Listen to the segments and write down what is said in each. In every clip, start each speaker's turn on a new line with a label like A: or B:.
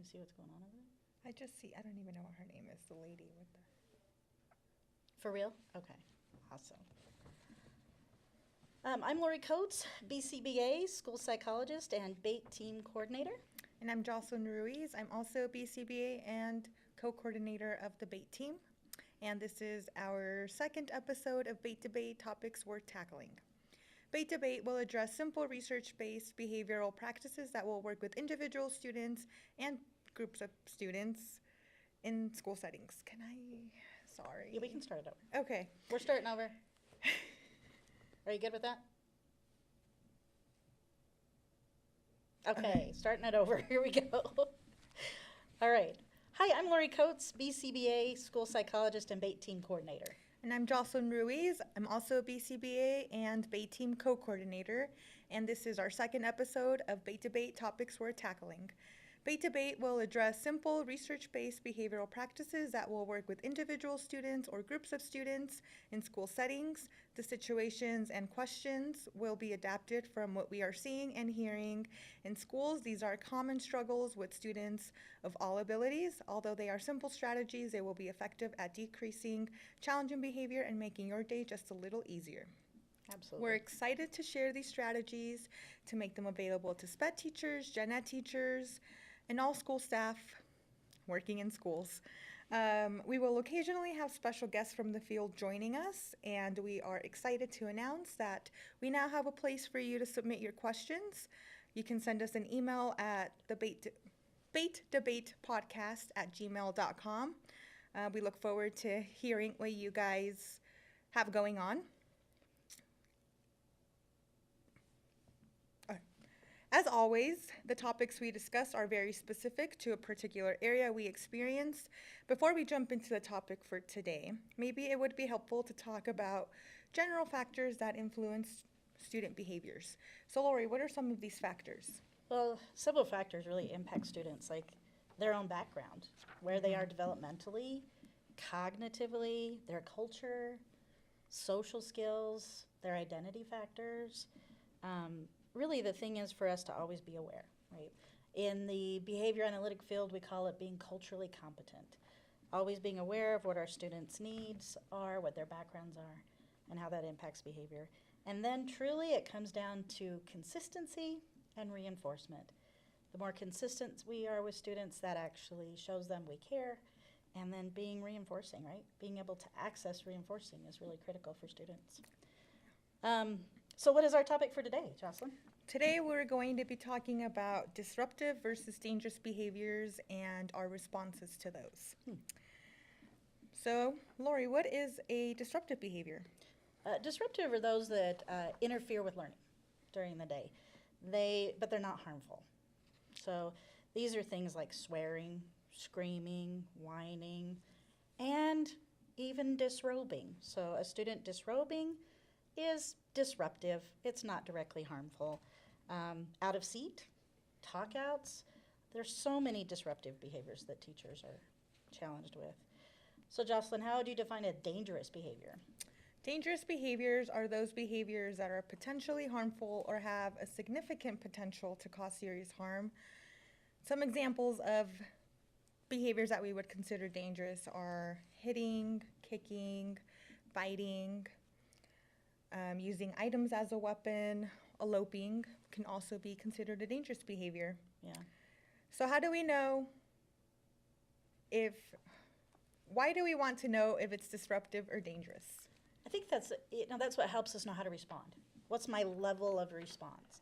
A: see what's going on over there?
B: I just see, I don't even know what her name is, the lady with the.
A: For real? Okay, awesome. I'm Lori Coates, BCBA, school psychologist and BATE team coordinator.
B: And I'm Jocelyn Ruiz. I'm also BCBA and co-coordinator of the BATE team. And this is our second episode of BATE Debate Topics Worth Tackling. BATE Debate will address simple research-based behavioral practices that will work with individual students and groups of students in school settings. Sorry.
A: Yeah, we can start it over.
B: Okay.
A: We're starting over. Are you good with that? Okay, starting it over. Here we go. All right. Hi, I'm Lori Coates, BCBA, school psychologist and BATE team coordinator.
B: And I'm Jocelyn Ruiz. I'm also BCBA and BATE team co-coordinator. And this is our second episode of BATE Debate Topics We're Tackling. BATE Debate will address simple research-based behavioral practices that will work with individual students or groups of students in school settings. The situations and questions will be adapted from what we are seeing and hearing in schools. These are common struggles with students of all abilities. Although they are simple strategies, they will be effective at decreasing challenging behavior and making your day just a little easier.
A: Absolutely.
B: We're excited to share these strategies to make them available to SPED teachers, gen ed teachers, and all school staff working in schools. We will occasionally have special guests from the field joining us, and we are excited to announce that we now have a place for you to submit your questions. You can send us an email at the batedebatepodcast@gmail.com. We look forward to hearing what you guys have going on. As always, the topics we discuss are very specific to a particular area we experience. Before we jump into the topic for today, maybe it would be helpful to talk about general factors that influence student behaviors. So Lori, what are some of these factors?
A: Well, several factors really impact students, like their own background, where they are developmentally, cognitively, their culture, social skills, their identity factors. Really, the thing is for us to always be aware, right? In the behavior analytic field, we call it being culturally competent. Always being aware of what our students' needs are, what their backgrounds are, and how that impacts behavior. And then truly it comes down to consistency and reinforcement. The more consistent we are with students, that actually shows them we care. And then being reinforcing, right? Being able to access reinforcing is really critical for students. So what is our topic for today, Jocelyn?
B: Today we're going to be talking about disruptive versus dangerous behaviors and our responses to those. So, Lori, what is a disruptive behavior?
A: Disruptive are those that interfere with learning during the day, but they're not harmful. So these are things like swearing, screaming, whining, and even disrobing. So a student disrobing is disruptive. It's not directly harmful. Out of seat, talk outs. There's so many disruptive behaviors that teachers are challenged with. So Jocelyn, how would you define a dangerous behavior?
B: Dangerous behaviors are those behaviors that are potentially harmful or have a significant potential to cause serious harm. Some examples of behaviors that we would consider dangerous are hitting, kicking, biting, using items as a weapon, eloping can also be considered a dangerous behavior.
A: Yeah.
B: So how do we know why do we want to know if it's disruptive or dangerous?
A: I think that's what helps us know how to respond. What's my level of response?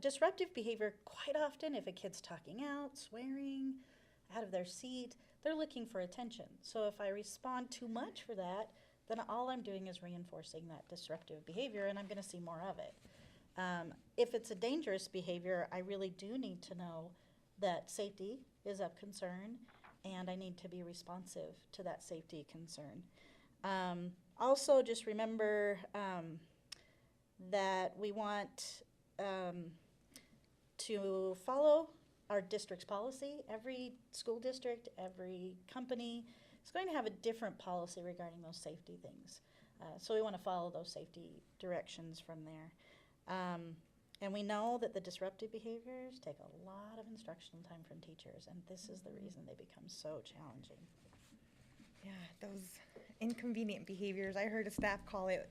A: Disruptive behavior, quite often, if a kid's talking out, swearing, out of their seat, they're looking for attention. So if I respond too much for that, then all I'm doing is reinforcing that disruptive behavior, and I'm going to see more of it. If it's a dangerous behavior, I really do need to know that safety is of concern, and I need to be responsive to that safety concern. Also, just remember that we want to follow our district's policy. Every school district, every company is going to have a different policy regarding those safety things. So we want to follow those safety directions from there. And we know that the disruptive behaviors take a lot of instructional time from teachers, and this is the reason they become so challenging.
B: Yeah, those inconvenient behaviors. I heard a staff call it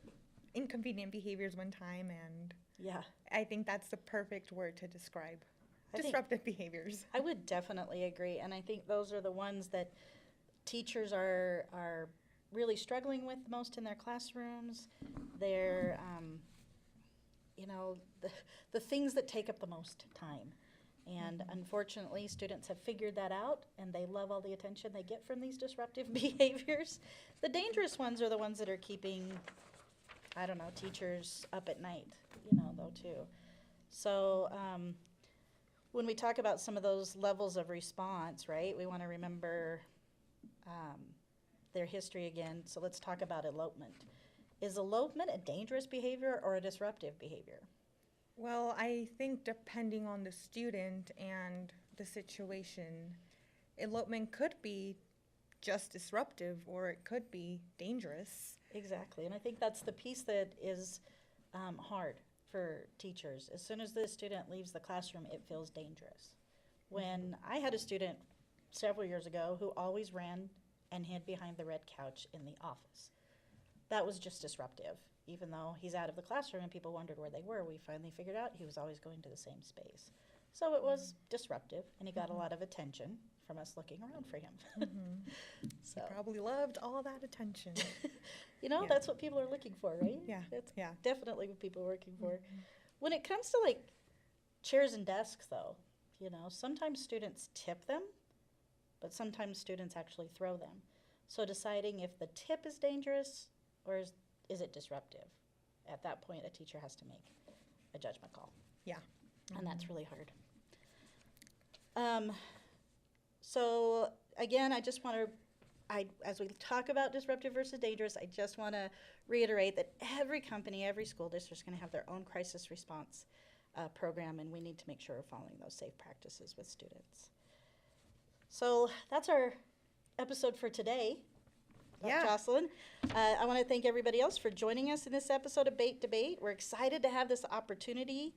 B: inconvenient behaviors one time, and
A: Yeah,
B: I think that's the perfect word to describe
A: I think-
B: disruptive behaviors.
A: I would definitely agree, and I think those are the ones that teachers are really struggling with most in their classrooms. They're, you know, the things that take up the most time. And unfortunately, students have figured that out, and they love all the attention they get from these disruptive behaviors. The dangerous ones are the ones that are keeping, I don't know, teachers up at night, you know, though, too. So, when we talk about some of those levels of response, right, we want to remember their history again. So let's talk about elopement. Is elopement a dangerous behavior or a disruptive behavior?
B: Well, I think depending on the student and the situation, elopement could be just disruptive or it could be dangerous.
A: Exactly, and I think that's the piece that is hard for teachers. As soon as the student leaves the classroom, it feels dangerous. When I had a student several years ago who always ran and hid behind the red couch in the office. That was just disruptive. Even though he's out of the classroom and people wondered where they were, we finally figured out he was always going to the same space. So it was disruptive, and he got a lot of attention from us looking around for him. So,
B: Probably loved all that attention.
A: you know,
B: Yeah.
A: that's what people are looking for, right?
B: Yeah,
A: That's
B: yeah.
A: definitely what people are looking for. When it comes to like chairs and desks, though, you know, sometimes students tip them, but sometimes students actually throw them. So deciding if the tip is dangerous or is it disruptive? At that point, a teacher has to make a judgment call.
B: Yeah.
A: And that's really hard. So again, I just want to, as we talk about disruptive versus dangerous, I just want to reiterate that every company, every school district is going to have their own crisis response program, and we need to make sure we're following those safe practices with students. So that's our episode for today.
B: Yeah.
A: Jocelyn. I want to thank everybody else for joining us in this episode of Bait Debate. We're excited to have this opportunity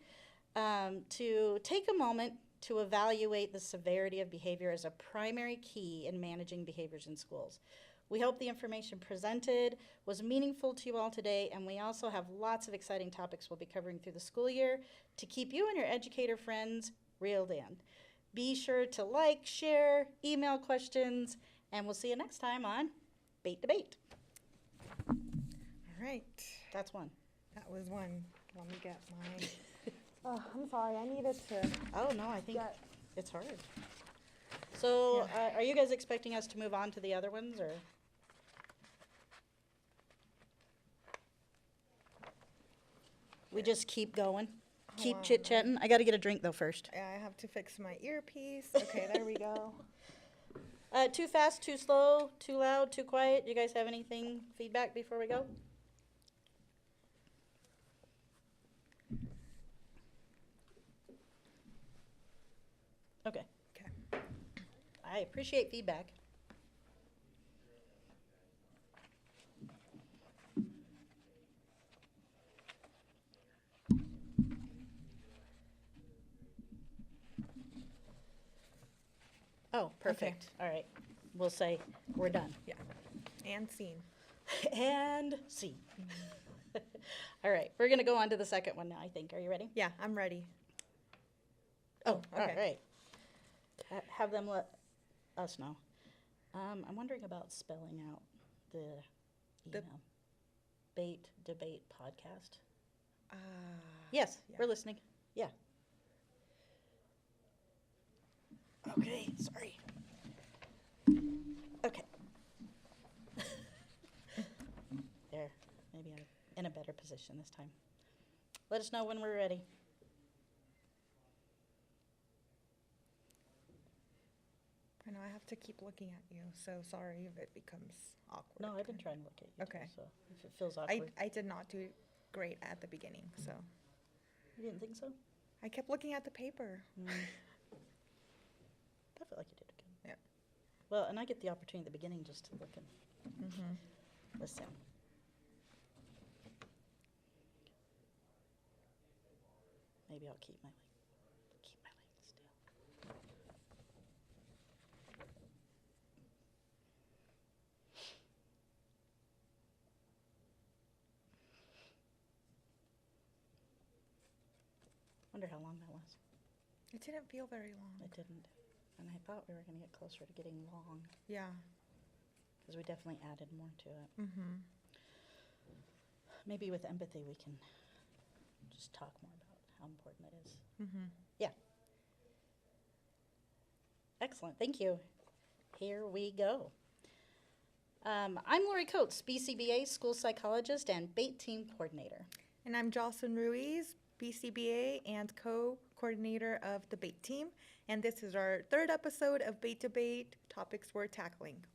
A: to take a moment to evaluate the severity of behavior as a primary key in managing behaviors in schools. We hope the information presented was meaningful to you all today, and we also have lots of exciting topics we'll be covering through the school year to keep you and your educator friends reeled in. Be sure to like, share, email questions, and we'll see you next time on Bait Debate.
B: All right.
A: That's one.
B: That was one. Let me get mine. Oh, I'm sorry. I needed to
A: Oh, no, I think
B: get.
A: it's hard. So, are you guys expecting us to move on to the other ones, or? We just keep going? Keep
B: on,
A: chit-chatting? I gotta get a drink, though, first.
B: I have to fix my earpiece. Okay, there we go.
A: Too fast, too slow, too loud, too quiet? You guys have anything, feedback before we go? Okay.
B: Okay.
A: I appreciate feedback. Oh, perfect. All right. We'll say we're done.
B: Yeah. And scene.
A: And see. All right. We're going to go on to the second one now, I think. Are you ready?
B: Yeah, I'm ready.
A: Oh, all
B: okay.
A: right. Have them let us know. I'm wondering about spelling out the
B: The-
A: email. Bait Debate Podcast.
B: Yes.
A: Yes, we're listening. Yeah. Okay, sorry. Okay. There, maybe I'm in a better position this time. Let us know when we're ready.
B: I know I have to keep looking at you, so sorry if it becomes awkward.
A: No, I've been trying to look at you. too,
B: Okay.
A: So if it feels awkward.
B: I did not do great at the beginning, so
A: You didn't think so?
B: I kept looking at the paper.
A: I felt like you did good.
B: Yeah.
A: Well, and I get the opportunity at the beginning just to look and listen. maybe I'll keep my leg still. Wonder how long that was.
B: It didn't feel very long.
A: It didn't. And I thought we were going to get closer to getting long,
B: Yeah.
A: because we definitely added more to it.
B: Mm-hmm.
A: Maybe with empathy we can just talk more about how important it is.
B: Mm-hmm.
A: Yeah. Excellent. Thank you. Here we go. I'm Lori Coates, BCBA school psychologist and BATE team coordinator.
B: And I'm Jocelyn Ruiz, BCBA and co-coordinator of the BATE team. And this is our third episode of BATE Debate, topics we're tackling.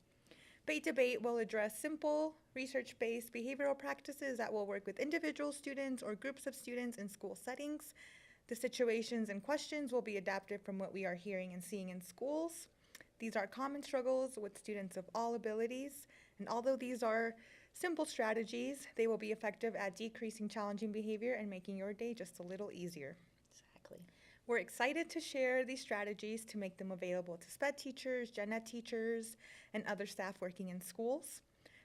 B: BATE Debate will address simple, research-based behavioral practices that will work with individual students or groups of students in school settings. The situations and questions will be adapted from what we are hearing and seeing in schools. These are common struggles with students of all abilities, and although these are simple strategies, they will be effective at decreasing challenging behavior and making your day just a little easier.
A: Exactly.
B: We're excited to share these strategies to make them available to SPED teachers, gen ed teachers, and other staff working in schools.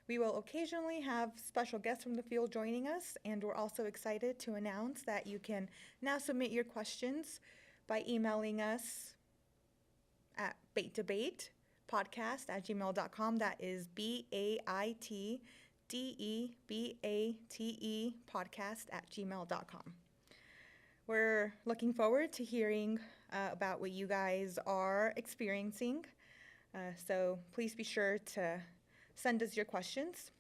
B: We will occasionally have special guests from the field joining us, and we're also excited to announce that you can now submit your questions by emailing us at batedebatepodcast@gmail.com. That is BAITDEBATE podcast@gmail.com. We're looking forward to hearing about what you guys are experiencing. So please be sure to send us your questions.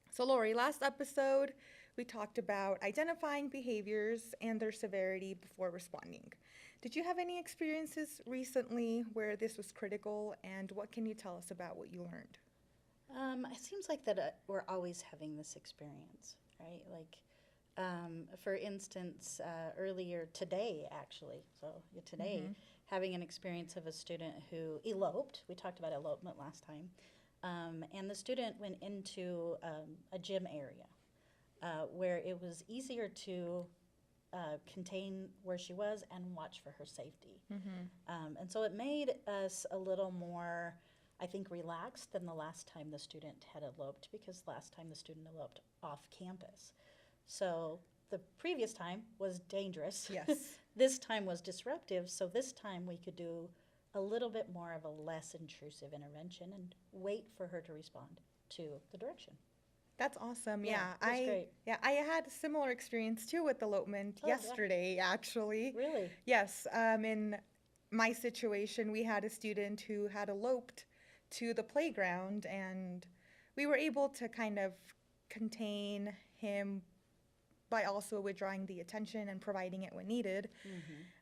B: So Lori, last episode, we talked about identifying behaviors and their severity before responding. Did you have any experiences recently where this was critical, and what can you tell us about what you learned?
A: It seems like that we're always having this experience, right? Like, for instance, earlier today, actually, having an experience of a student who eloped. We talked about elopement last time. And the student went into a gym area where it was easier to contain where she was and watch for her safety. And so it made us a little more, I think, relaxed than the last time the student had eloped, because last time the student eloped off campus. So the previous time was dangerous.
B: Yes.
A: This time was disruptive, so this time we could do a little bit more of a less intrusive intervention and wait for her to respond to the direction.
B: That's awesome.
A: Yeah, that's great.
B: Yeah, I had a similar experience too with elopement yesterday, actually.
A: Really?
B: Yes, in my situation, we had a student who had eloped to the playground, and we were able to kind of contain him by also withdrawing the attention and providing it when needed.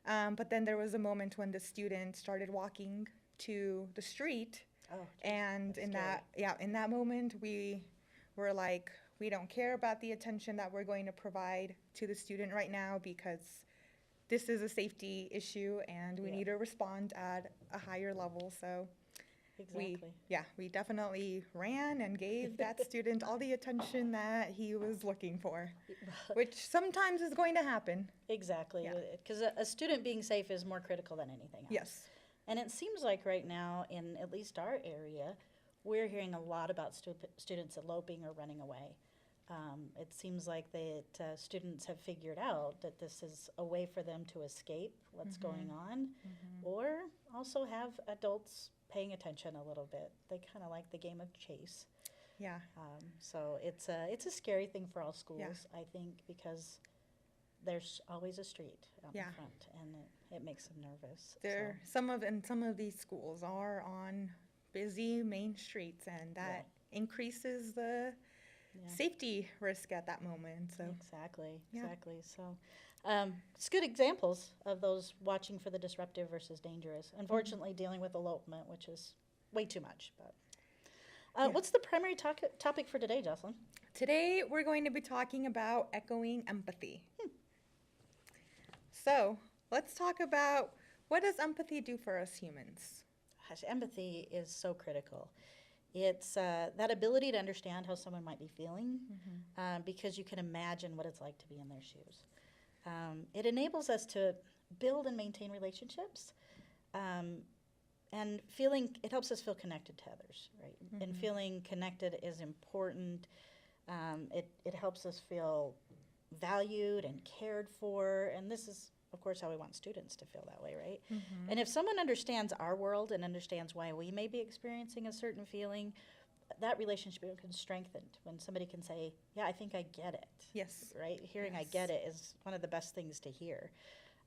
B: But then there was a moment when the student started walking to the street, and in that moment we were like, we don't care about the attention that we're going to provide to the student right now, because this is a safety issue and we need to respond at a higher level. So we definitely ran and gave that student all the attention that he was looking for, which sometimes is going to happen.
A: Exactly, because a student being safe is more critical than anything else.
B: Yes.
A: And it seems like right now, in at least our area, we're hearing a lot about students eloping or running away. It seems like that students have figured out that this is a way for them to escape what's going on, or also have adults paying attention a little bit. They kind of like the game of chase.
B: Yeah.
A: So it's a scary thing for all schools, I think, because there's always a street out in front, and it makes them nervous.
B: Some of these schools are on busy main streets, and that increases the safety risk at that moment. So
A: exactly. So it's good examples of those watching for the disruptive versus dangerous. Unfortunately, dealing with elopement, which is way too much. But what's the primary topic for today, Jocelyn?
B: Today we're going to be talking about echoing empathy. So let's talk about, what does empathy do for us humans?
A: Gosh, empathy is so critical. It's that ability to understand how someone might be feeling, because you can imagine what it's like to be in their shoes. It enables us to build and maintain relationships. And it helps us feel connected to others, right? And feeling connected is important. It helps us feel valued and cared for. And this is, of course, how we want students to feel that way, right? And if someone understands our world and understands why we may be experiencing a certain feeling, that relationship becomes strengthened when somebody can say, yeah, I think I get it.
B: Yes.
A: Right? Hearing I
B: Yes.
A: get it is one of the best things to hear.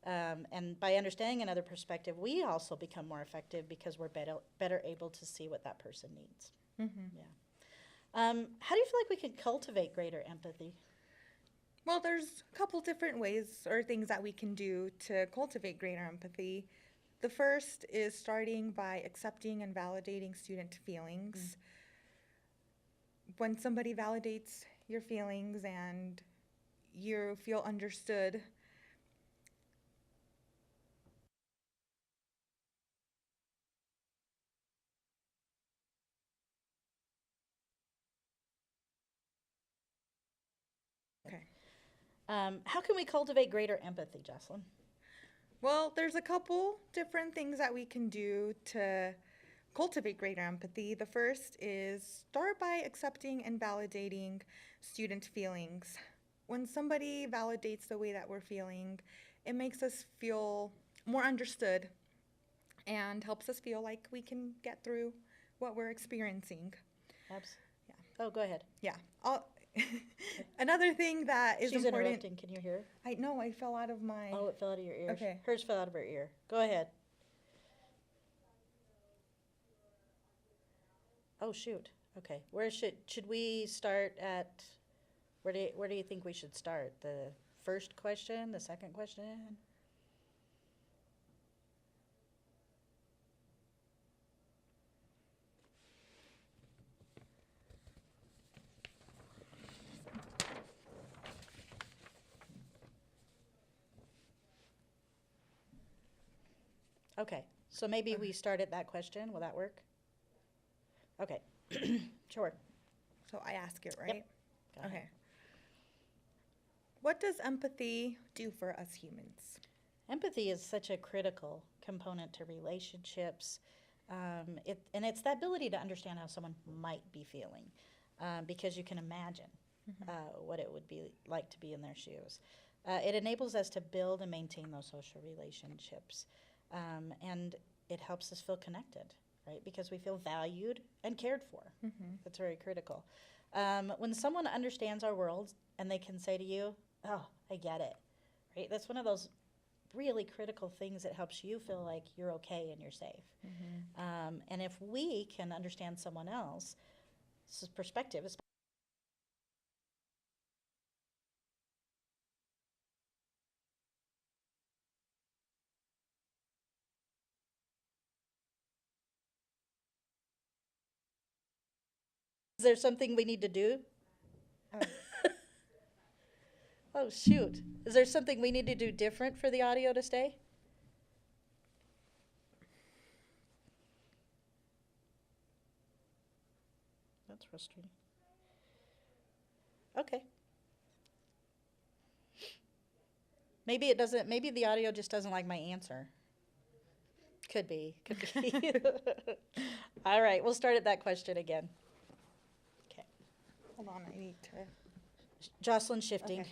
A: And by understanding another perspective, we also become more effective because we're better able to see what that person needs.
B: Mm-hmm.
A: Yeah. How do you feel like we can cultivate greater empathy?
B: Well, there's a couple different ways or things that we can do to cultivate greater empathy. The first is starting by accepting and validating student feelings. When somebody validates your feelings and you feel understood, okay.
A: How can we cultivate greater empathy, Jocelyn?
B: Well, there's a couple different things that we can do to cultivate greater empathy. The first is start by accepting and validating student feelings. When somebody validates the way that we're feeling, it makes us feel more understood and helps us feel like we can get through what we're experiencing.
A: Abs-
B: Yeah.
A: Oh, go ahead.
B: Yeah. Another thing that is
A: She's
B: important.
A: interrupting. Can you hear her?
B: I know I fell out of my.
A: Oh, it fell out of your ear.
B: Okay.
A: Hers fell out of her ear. Go ahead. Oh, shoot. Okay. Where should we start at? Where do you think we should start? The first question, the second question? Okay. So maybe we start at that question. Will that work? Okay. Sure.
B: So I ask it, right?
A: Go ahead.
B: Okay. What does empathy do for us humans?
A: Empathy is such a critical component to relationships. It's the ability to understand how someone might be feeling, because you can imagine what it would be like to be in their shoes. It enables us to build and maintain those social relationships, and it helps us feel connected, right? Because we feel valued and cared for. That's very critical. When someone understands our world and they can say to you, "Oh, I get it," right? That's one of those really critical things that helps you feel like you're okay and you're safe. And if we can understand someone else's perspective, is there something we need to do?
B: Oh.
A: Oh, shoot. Is there something we need to do different for the audio to stay? That's frustrating. Okay. Maybe it doesn't, maybe the audio just doesn't like my answer. Could be. All right, we'll start at that question again. Okay.
B: Hold on, I need to.
A: Jocelyn shifting.
B: Okay.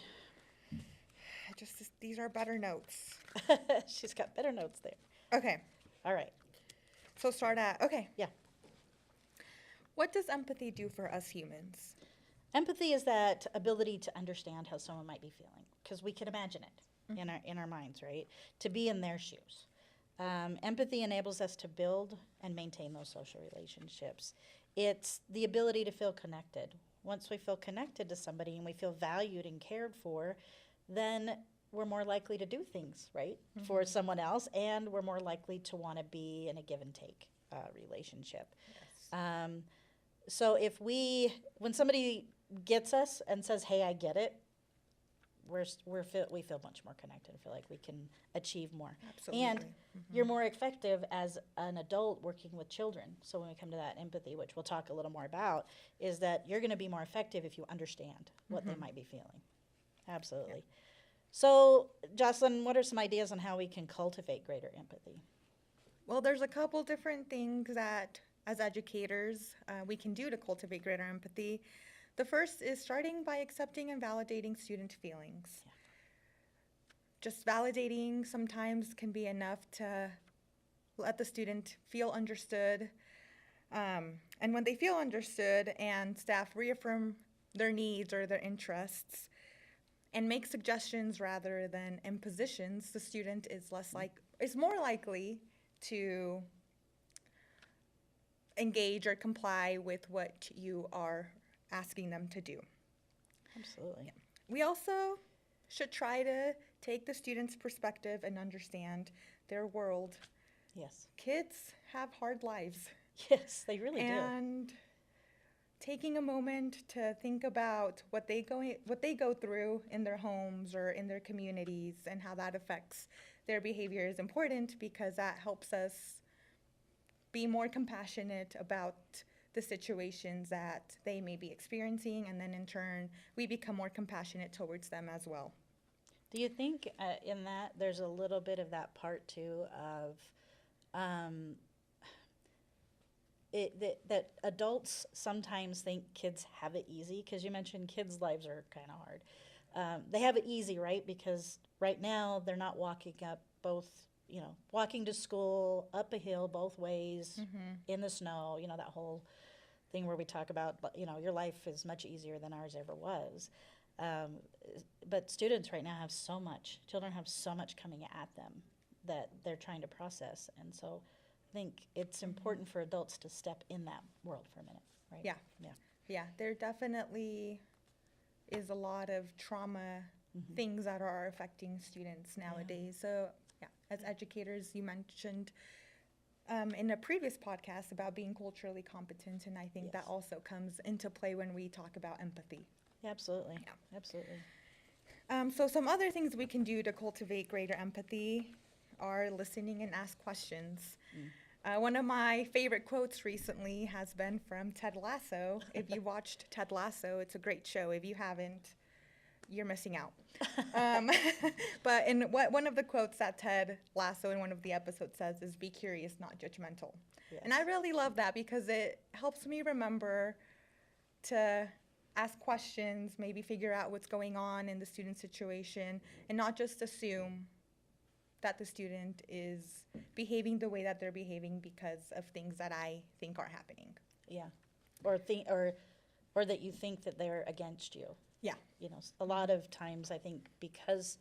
B: These are better notes.
A: She's got better notes there.
B: Okay,
A: All right.
B: so start at, okay.
A: Yeah.
B: What does empathy do for us humans?
A: Empathy is that ability to understand how someone might be feeling, because we can imagine it in our minds, right? To be in their shoes. Empathy enables us to build and maintain those social relationships. It's the ability to feel connected. Once we feel connected to somebody and we feel valued and cared for, then we're more likely to do things, right, for someone else, and we're more likely to want to be in a give and take relationship.
B: Yes.
A: So when somebody gets us and says, "Hey, I get it," we feel much more connected. I feel like we can achieve more.
B: Absolutely.
A: And you're more effective as an adult working with children. So when we come to that empathy, which we'll talk a little more about, is that you're going to be more effective if you understand what they might be feeling. Absolutely. So, Jocelyn, what are some ideas on how we can cultivate greater empathy?
B: Well, there's a couple different things that, as educators, we can do to cultivate greater empathy. The first is starting by accepting and validating student feelings.
A: Yeah.
B: Just validating sometimes can be enough to let the student feel understood. And when they feel understood and staff reaffirm their needs or their interests and make suggestions rather than impositions, the student is more likely to engage or comply with what you are asking them to do.
A: Absolutely.
B: We also should try to take the student's perspective and understand their world.
A: Yes.
B: Kids have hard lives.
A: Yes, they really do.
B: And taking a moment to think about what they go through in their homes or in their communities and how that affects their behavior is important, because that helps us be more compassionate about the situations that they may be experiencing, and then in turn we become more compassionate towards them as well.
A: Do you think in that there's a little bit of that part too of that adults sometimes think kids have it easy? Because you mentioned kids' lives are kind of hard. They have it easy, right? Because right now they're not walking up walking to school up a hill both ways in the snow. You know, that whole thing where we talk about, your life is much easier than ours ever was. But students right now children have so much coming at them that they're trying to process. And so I think it's important for adults to step in that world for a minute, right?
B: Yeah.
A: Yeah.
B: Yeah, there definitely is a lot of trauma things that are affecting students nowadays. So, yeah, as educators, you mentioned in a previous podcast about being culturally competent, and I think that
A: Yes.
B: also comes into play when we talk about empathy.
A: Yeah, absolutely.
B: Yeah.
A: Absolutely.
B: So some other things we can do to cultivate greater empathy are listening and ask questions. One of my favorite quotes recently has been from Ted Lasso. If you watched Ted Lasso, it's a great show. If you haven't, you're missing out. But one of the quotes that Ted Lasso in one of the episodes says is, "Be curious, not judgmental."
A: Yes.
B: And I really love that because it helps me remember to ask questions, maybe figure out what's going on in the student situation, and not just assume that the student is behaving the way that they're behaving because of things that I think are happening.
A: Yeah. Or that you think that they're against you.
B: Yeah.
A: You know, a lot of times I think because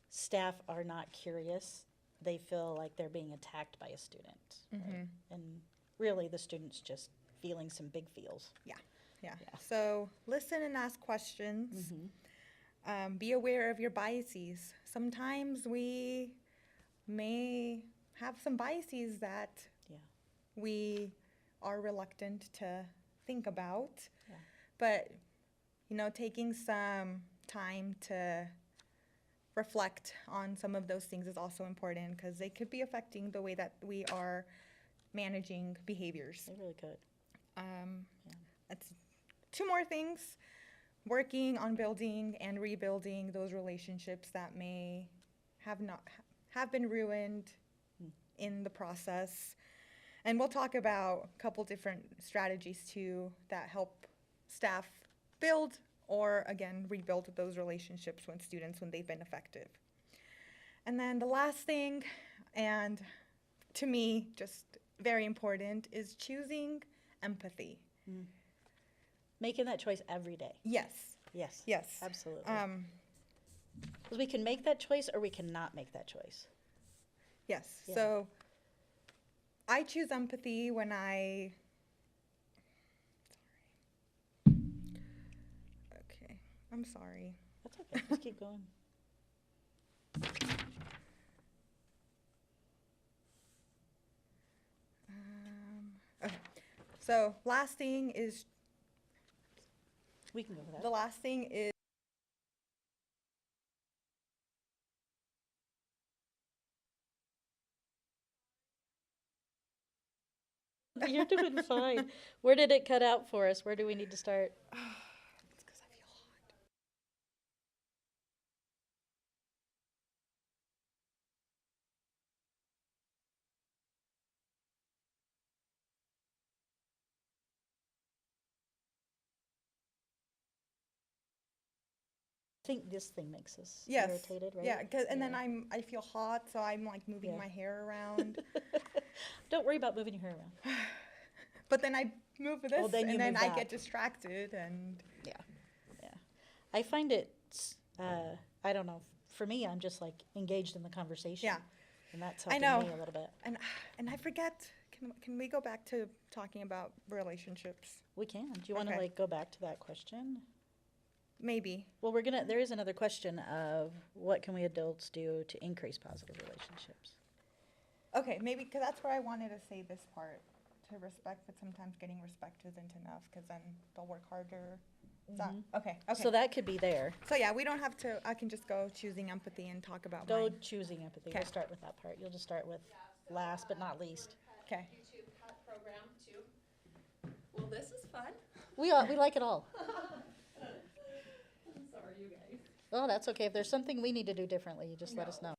A: staff are not curious, they feel like they're being attacked by a student. Right? And really the student's just feeling some big feels.
B: Yeah.
A: Yeah.
B: So listen and ask questions. Be aware of your biases. Sometimes we may have some biases that
A: Yeah.
B: we are reluctant to think about.
A: Yeah.
B: But, taking some time to reflect on some of those things is also important because they could be affecting the way that we are managing behaviors.
A: They really could.
B: That's two more things. Working on building and rebuilding those relationships that may have been ruined in the process. And we'll talk about a couple different strategies too that help staff build or again rebuild those relationships when they've been effective. And then the last thing, and to me just very important, is choosing empathy.
A: Making that choice every day.
B: Yes.
A: Yes. Absolutely.
B: Um,
A: Because we can make that choice or we cannot make that choice.
B: yes.
A: Yeah.
B: So I choose empathy when Okay, I'm sorry.
A: That's okay. Just keep going.
B: Okay. So last thing is
A: We can go with
B: the
A: that.
B: last thing is
A: You're doing fine. Where did it cut out for us? Where do we need to start? I think this thing makes us
B: Yes.
A: irritated, right?
B: Yeah, and then
A: Yeah.
B: I feel hot, so I'm like moving
A: Yeah.
B: my hair around.
A: Don't worry about moving your hair around.
B: But then I move this,
A: Oh, then you
B: and then
A: move
B: I
A: that.
B: get distracted, and
A: Yeah. I find it, I don't know, for me, I'm just like engaged in the conversation.
B: Yeah.
A: And that's
B: I
A: helping
B: know.
A: me a little bit.
B: and I forget. Can we go back to talking about relationships?
A: We can. Do you want to
B: Okay.
A: like go back to that question?
B: Maybe.
A: Well, there is another question of what can we adults do to increase positive relationships?
B: Okay, maybe because that's where I wanted to say this part to respect, but sometimes getting respect isn't enough because then they'll work harder. Is that okay? Okay.
A: So that could be there.
B: So yeah, we don't have to. I can just go choosing empathy and talk about
A: Go
B: mine.
A: choosing empathy.
B: Okay.
A: We'll start with that part. You'll just start with last but not least.
B: Okay.
C: YouTube cut program too. Well, this is fun.
A: We like it all.
C: I'm sorry, you guys.
A: Well, that's okay. If there's something we need to do differently, you just let us know.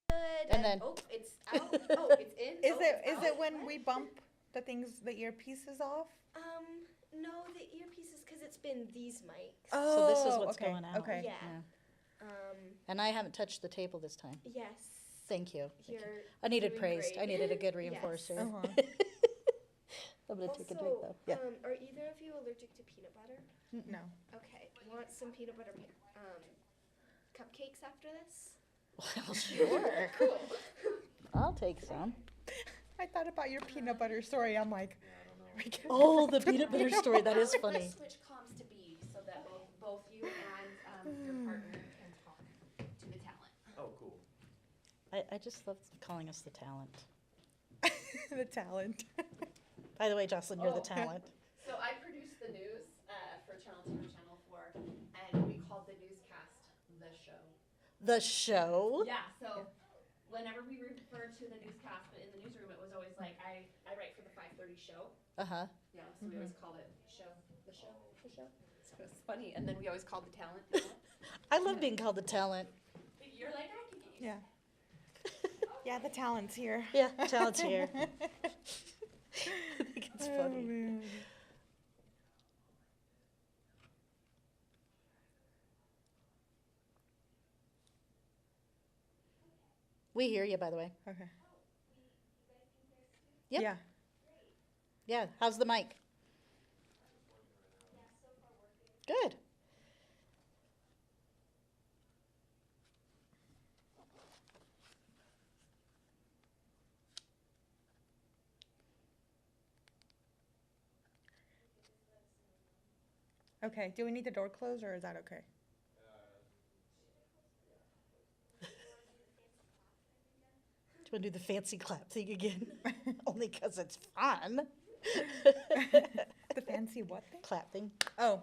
D: Good.
A: And then-
D: oh, it's out. Oh, it's in.
B: Is
D: oh,
B: it
D: it's
B: is it
D: out.
B: when we bump the things, the earpieces off?
D: No, the earpieces because it's been these mics.
A: So this is what's
B: okay,
A: going out.
B: Okay.
D: Yeah.
A: Yeah.
D: Um.
A: And I haven't touched the table this time.
D: Yes.
A: Thank you. Thank you.
D: You're
A: I needed
D: doing
A: praise.
D: great.
A: I needed a good
D: Yes.
A: reinforcer.
B: Uh-huh.
A: I'm gonna take a drink
D: Also,
A: though. Yeah.
D: Are either of you allergic to peanut butter?
B: No.
D: Okay. Want some peanut butter cupcakes after this?
A: Well, sure.
D: Cool.
A: I'll take some.
B: I thought about your peanut butter story. I'm like, we can
A: Oh,
B: never
A: the
B: put
A: peanut butter story. That is
C: We're gonna
A: funny.
C: switch comms to B so that both you and your partner can talk to the talent.
E: Oh, cool.
A: I just love calling us the talent.
B: the talent.
A: By the way, Jocelyn, you're the
C: Oh.
A: talent.
C: So I produce the news for Channel 2 and Channel 4, and we called the newscast the show.
A: The show.
C: Yeah, so whenever we referred to the newscast, but in the newsroom, it was always like, I write for the 5:30 show.
A: Uh-huh.
C: Yeah, so we always called it show, the show, the show. So it's funny, and then we always called the talent.
A: I love being called the talent.
C: You're like, I can get used
B: Yeah. Yeah, the talent's here.
A: Yeah, talent's here. I think it's
B: Oh,
A: funny.
B: man.
A: We hear you, by the way.
B: Okay.
A: Yep.
B: Yeah.
A: Yeah. How's the mic? Good.
B: Okay. Do we need the door closed or is that okay?
A: Do you want to do the fancy clap thing again? Only because it's fun.
B: The fancy what thing?
A: Clap thing.
B: Oh.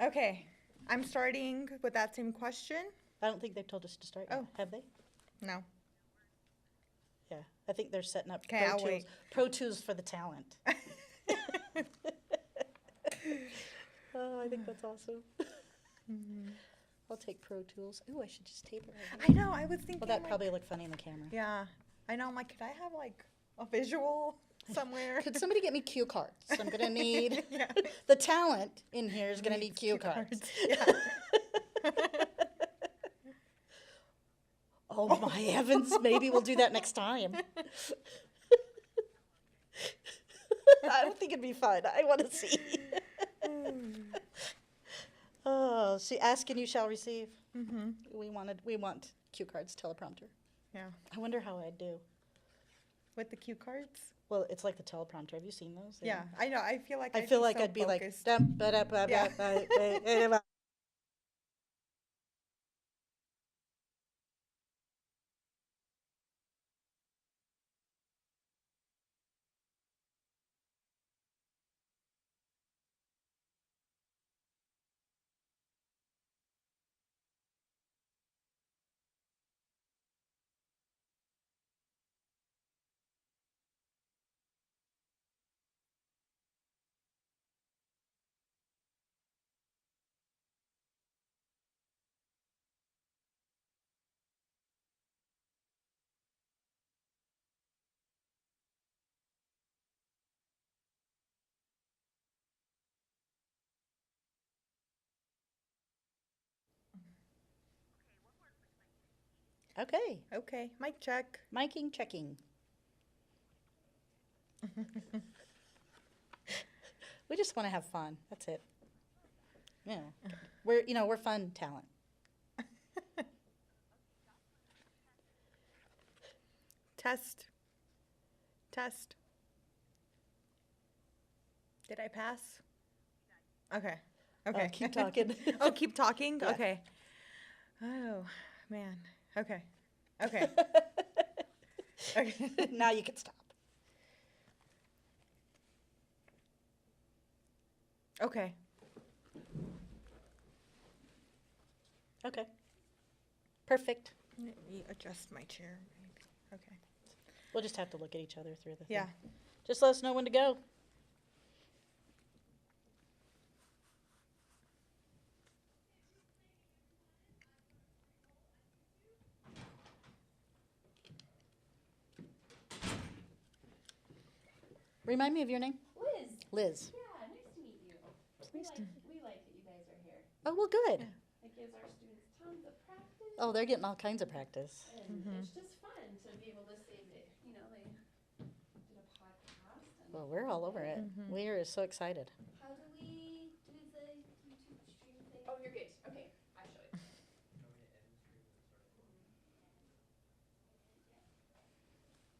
B: Okay. I'm starting with that same question.
A: I don't think they've told us to start yet.
B: Oh.
A: Have they?
B: No.
A: Yeah. I think they're setting up
B: Okay,
A: Pro
B: I'll
A: Tools.
B: wait.
A: Pro Tools for the talent. Oh, I think that's awesome. I'll take Pro Tools. Ooh, I should just tape it right
B: I know. I was thinking.
A: Well, that'd
B: like-
A: probably look funny in the camera.
B: Yeah. I know. I'm like, could I have like a visual somewhere?
A: Could somebody get me cue cards? I'm gonna need
B: Yeah.
A: the talent in here is gonna need
B: Needs
A: cue
B: cue
A: cards.
B: cards, yeah.
A: Oh my heavens! Maybe we'll do that next time. I would think it'd be fun. I want to see. Oh, see, ask and you shall receive.
B: Mm-hmm.
A: We want cue cards, teleprompter.
B: Yeah.
A: I wonder how I'd do.
B: With the cue cards?
A: Well, it's like the teleprompter. Have you seen those?
B: Yeah, I know. I feel like
A: I
B: I'd
A: feel
B: be
A: like
B: so
A: I'd be like,
B: focused.
A: dum, ba, da, ba,
B: Yeah.
A: ba, ba, ba, ba. Okay,
B: Okay, mic check.
A: miking, checking. We just want to have fun. That's it. Yeah, we're fun talent.
B: Test. Test. Did I pass? Okay. Okay.
A: Keep talking.
B: Oh, keep talking?
A: Yeah.
B: Okay. Oh, man. Okay. Okay. Okay.
A: Now you can stop.
B: Okay.
A: Okay. Perfect.
B: Let me adjust my chair, maybe. Okay.
A: We'll just have to look at each other through the thing.
B: Yeah.
A: Just let us know when to go. Remind me of your name?
C: Liz.
A: Liz.
C: Yeah, nice to meet you. We like that you guys are here.
A: Oh, well, good.
C: It gives our students tons of practice.
A: Oh, they're getting all kinds of practice.
C: And it's just fun to be able to say that, they did a podcast. And
A: Well, we're all over it. We are so excited.
D: How do we do the YouTube stream thing?
C: Oh, you're good. Okay.